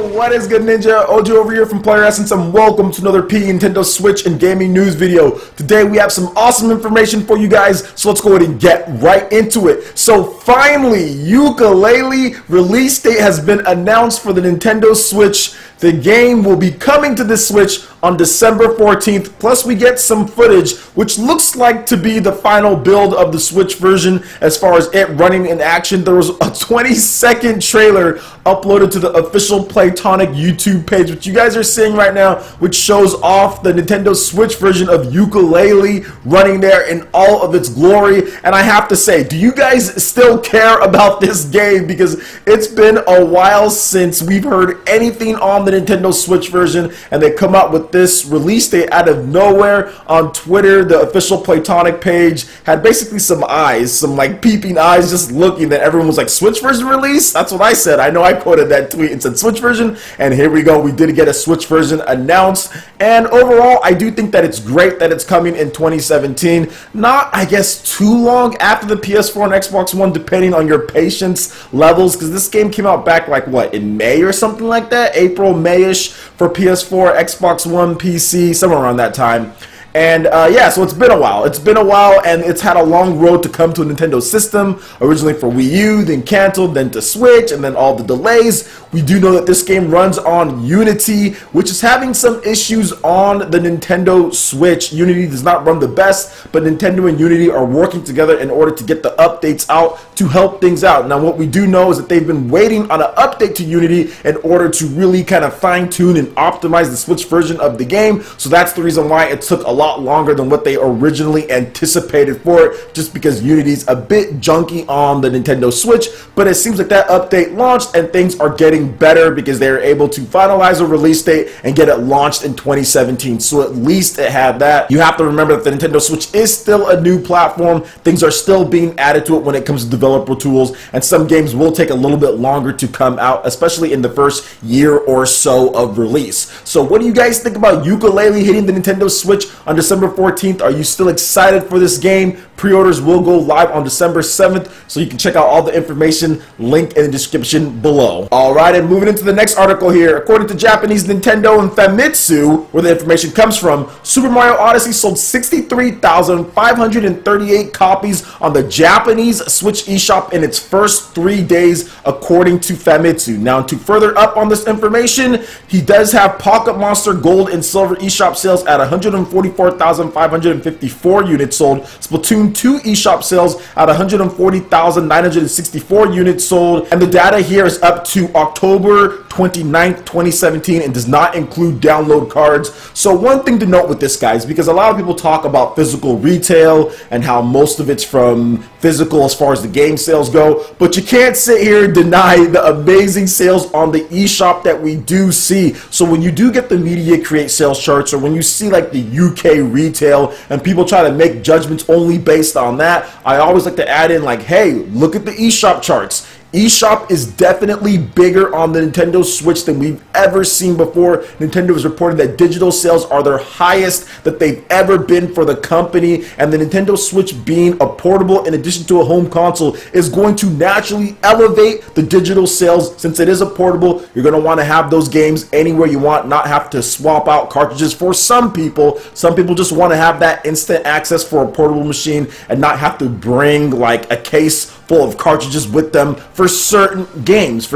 What is good, Ninja? Ojo over here from Player Essence, and welcome to another Nintendo Switch and gaming news video. Today we have some awesome information for you guys, so let's go ahead and get right into it. So finally, Yooka-Laylee release date has been announced for the Nintendo Switch. The game will be coming to the Switch on December 14th, plus we get some footage which looks like to be the final build of the Switch version as far as it running in action. There was a 20-second trailer uploaded to the official Platonic YouTube page, which you guys are seeing right now, which shows off the Nintendo Switch version of Yooka-Laylee running there in all of its glory. And I have to say, do you guys still care about this game? Because it's been a while since we've heard anything on the Nintendo Switch version, and they come out with this release date out of nowhere. On Twitter, the official Platonic page had basically some eyes, some like peeping eyes just looking, that everyone was like, Switch version release? That's what I said. I know I quoted that tweet and said Switch version, and here we go. We did get a Switch version announced, and overall I do think that it's great that it's coming in 2017. Not, I guess, too long after the PS4 and Xbox One, depending on your patience levels, because this game came out back like what, in May or something like that, April, May-ish for PS4, Xbox One, PC, somewhere around that time. And yeah, so it's been a while. It's been a while, and it's had a long road to come to a Nintendo system. Originally for Wii U, then canceled, then to Switch, and then all the delays. We do know that this game runs on Unity, which is having some issues on the Nintendo Switch. Unity does not run the best, but Nintendo and Unity are working together in order to get the updates out to help things out. Now, what we do know is that they've been waiting on an update to Unity in order to really kind of fine-tune and optimize the Switch version of the game. So that's the reason why it took a lot longer than what they originally anticipated for it, just because Unity's a bit junky on the Nintendo Switch. But it seems like that update launched and things are getting better because they were able to finalize a release date and get it launched in 2017. So at least it had that. You have to remember that the Nintendo Switch is still a new platform. Things are still being added to it when it comes to developer tools, and some games will take a little bit longer to come out, especially in the first year or so of release. So what do you guys think about Yooka-Laylee hitting the Nintendo Switch on December 14th? Are you still excited for this game? Pre-orders will go live on December 7th, so you can check out all the information, link in the description below. Alright, and moving into the next article here. According to Japanese Nintendo and Famitsu, where the information comes from, Super Mario Odyssey sold 63,538 copies on the Japanese Switch eShop in its first 3 days, according to Famitsu. Now, to further up on this information, he does have Pocket Monster Gold and Silver eShop sales at 144,554 units sold, Splatoon 2 eShop sales at 140,964 units sold, and the data here is up to October 29th, 2017, and does not include download cards. So one thing to note with this, guys, because a lot of people talk about physical retail and how most of it's from physical as far as the game sales go, but you can't sit here and deny the amazing sales on the eShop that we do see. So when you do get the Media Create sales charts, or when you see like the UK retail and people try to make judgments only based on that, I always like to add in like, hey, look at the eShop charts. eShop is definitely bigger on the Nintendo Switch than we've ever seen before. Nintendo has reported that digital sales are their highest that they've ever been for the company, and the Nintendo Switch, being a portable in addition to a home console, is going to naturally elevate the digital sales. Since it is a portable, you're going to want to have those games anywhere you want, not have to swap out cartridges. For some people just want to have that instant access for a portable machine and not have to bring like a case full of cartridges with them for certain games,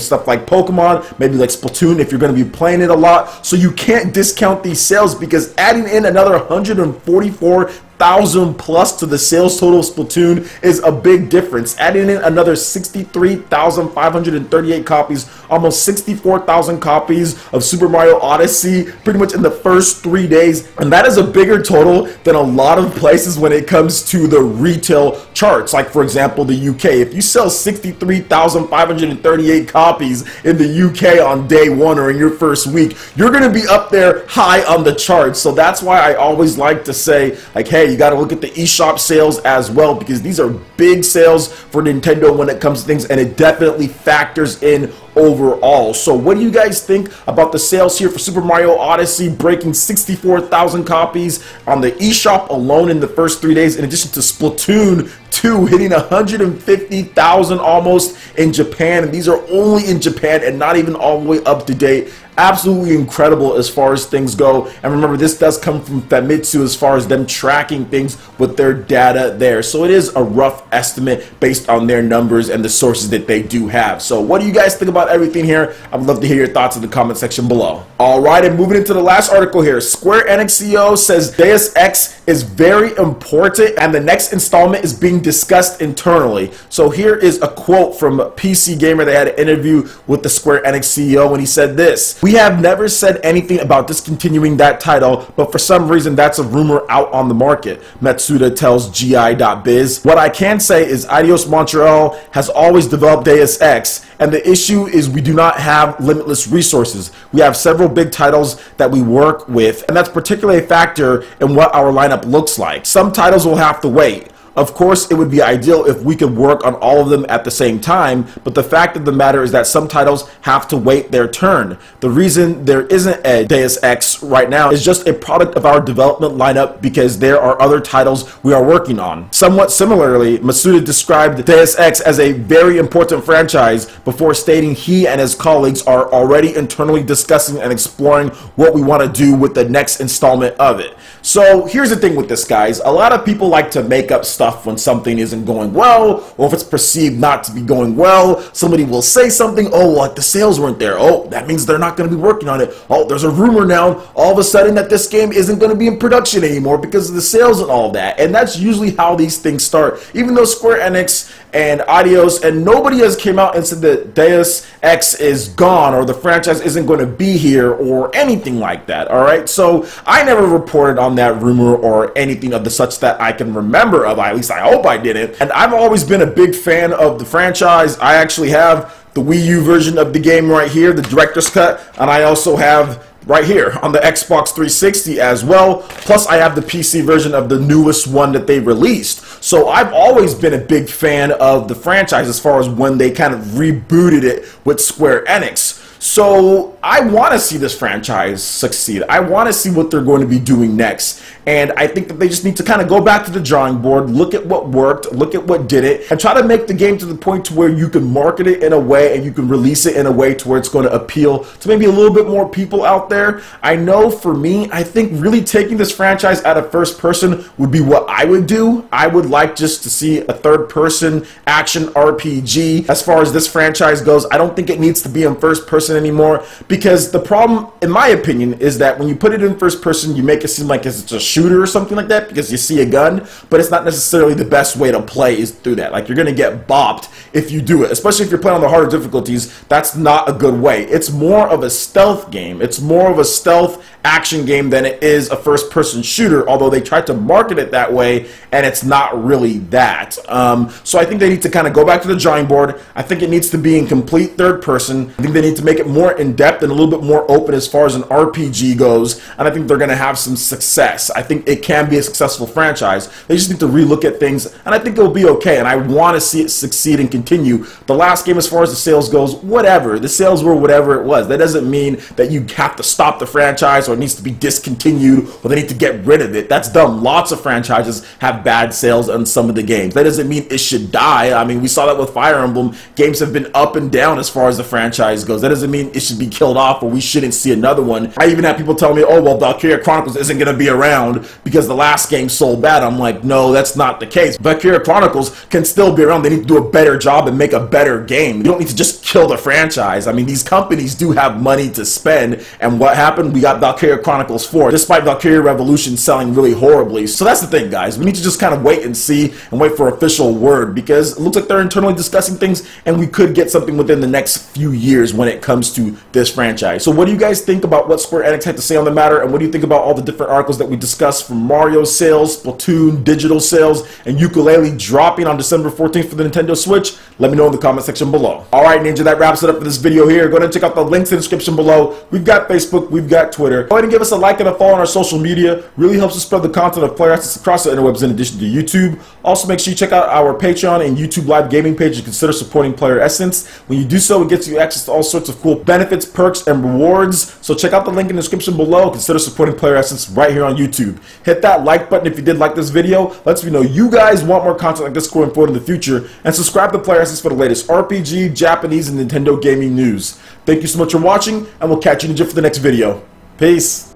stuff like Pokemon, maybe like Splatoon if you're going to be playing it a lot. So you can't discount these sales, because adding in another 144,000 plus to the sales total of Splatoon is a big difference. Adding in another 63,538 copies, almost 64,000 copies of Super Mario Odyssey pretty much in the first 3 days, and that is a bigger total than a lot of places when it comes to the retail charts. Like for example, the UK, if you sell 63,538 copies in the UK on day one or in your first week, you're going to be up there high on the charts. So that's why I always like to say, like, hey, you got to look at the eShop sales as well, because these are big sales for Nintendo when it comes to things, and it definitely factors in overall. So what do you guys think about the sales here for Super Mario Odyssey, breaking 64,000 copies on the eShop alone in the first 3 days, in addition to Splatoon 2 hitting 150,000 almost in Japan, and these are only in Japan and not even all the way up to date. Absolutely incredible as far as things go. And remember, this does come from Famitsu as far as them tracking things with their data there. So it is a rough estimate based on their numbers and the sources that they do have. So what do you guys think about everything here? I'd love to hear your thoughts in the comment section below. All right, and moving into the last article here. Square Enix CEO says Deus Ex is very important and the next installment is being discussed internally. So here is a quote from PC Gamer. They had an interview with the Square Enix CEO and he said this: "We have never said anything about discontinuing that title, but for some reason that's a rumor out on the market," Matsuda tells GI.biz. "What I can say is Eidos Montreal has always developed Deus Ex, and the issue is we do not have limitless resources. We have several big titles that we work with, and that's particularly a factor in what our lineup looks like. Some titles will have to wait. Of course, it would be ideal if we could work on all of them at the same time, but the fact of the matter is that some titles have to wait their turn. The reason there isn't a Deus Ex right now is just a product of our development lineup because there are other titles we are working on." Somewhat similarly, Matsuda described Deus Ex as a very important franchise before stating he and his colleagues are already internally discussing and exploring what we want to do with the next installment of it. So here's the thing with this, guys. A lot of people like to make up stuff when something isn't going well, or if it's perceived not to be going well. Somebody will say something, "Oh, like the sales weren't there. Oh, that means they're not going to be working on it. Oh, there's a rumor now all of a sudden that this game isn't going to be in production anymore because of the sales and all that." And that's usually how these things start. Even though Square Enix and Eidos and nobody has came out and said that Deus Ex is gone or the franchise isn't going to be here or anything like that. All right, so I never reported on that rumor or anything of the such that I can remember of. At least I hope I didn't. And I've always been a big fan of the franchise. I actually have the Wii U version of the game right here, the director's cut, and I also have right here on the Xbox 360 as well. Plus I have the PC version of the newest one that they released. So I've always been a big fan of the franchise as far as when they kind of rebooted it with Square Enix. So I want to see this franchise succeed. I want to see what they're going to be doing next. And I think that they just need to kind of go back to the drawing board, look at what worked, look at what did it, and try to make the game to the point to where you can market it in a way and you can release it in a way to where it's going to appeal to maybe a little bit more people out there. I know for me, I think really taking this franchise out of first person would be what I would do. I would like just to see a third person action RPG. As far as this franchise goes, I don't think it needs to be in first person anymore, because the problem, in my opinion, is that when you put it in first person, you make it seem like it's a shooter or something like that because you see a gun, but it's not necessarily the best way to play is through that. Like, you're gonna get bopped if you do it, especially if you're playing on the harder difficulties. That's not a good way. It's more of a stealth game. It's more of a stealth action game than it is a first person shooter, although they tried to market it that way and it's not really that. So I think they need to kind of go back to the drawing board. I think it needs to be in complete third person. I think they need to make it more in depth and a little bit more open as far as an RPG goes, and I think they're going to have some success. I think it can be a successful franchise. They just need to relook at things, and I think it'll be okay, and I want to see it succeed and continue. The last game, as far as the sales goes, whatever. The sales were whatever it was. That doesn't mean that you have to stop the franchise or it needs to be discontinued or they need to get rid of it. That's dumb. Lots of franchises have bad sales on some of the games. That doesn't mean it should die. I mean, we saw that with Fire Emblem. Games have been up and down as far as the franchise goes. That doesn't mean it should be killed off or we shouldn't see another one. I even have people tell me, oh, well, Valkyria Chronicles isn't going to be around because the last game sold bad. I'm like, no, that's not the case. Valkyria Chronicles can still be around. They need to do a better job and make a better game. You don't need to just kill the franchise. I mean, these companies do have money to spend, and what happened? We got Valkyria Chronicles 4, despite Valkyria Revolution selling really horribly. So that's the thing, guys. We need to just kind of wait and see and wait for official word, because it looks like they're internally discussing things and we could get something within the next few years when it comes comes to this franchise. So what do you guys think about what Square Enix had to say on the matter, and what do you think about all the different articles that we discussed, from Mario sales, Splatoon digital sales, and Yooka-Laylee dropping on December 14th for the Nintendo Switch? Let me know in the comment section below. Alright Ninja, that wraps it up for this video here. Go ahead and check out the links in the description below. We've got Facebook, we've got Twitter. Go ahead and give us a like and a follow on our social media. Really helps us spread the content of Player Essence across the interwebs in addition to YouTube. Also make sure you check out our Patreon and YouTube live gaming page and consider supporting Player Essence. When you do so, it gets you access to all sorts of cool benefits, perks, and rewards. So check out the link in the description below. Consider supporting Player Essence right here on YouTube. Hit that like button if you did like this video. Lets me know you guys want more content like this going forward in the future. And subscribe to Player Essence for the latest RPG, Japanese, and Nintendo gaming news. Thank you so much for watching, and we'll catch you Ninja for the next video. Peace.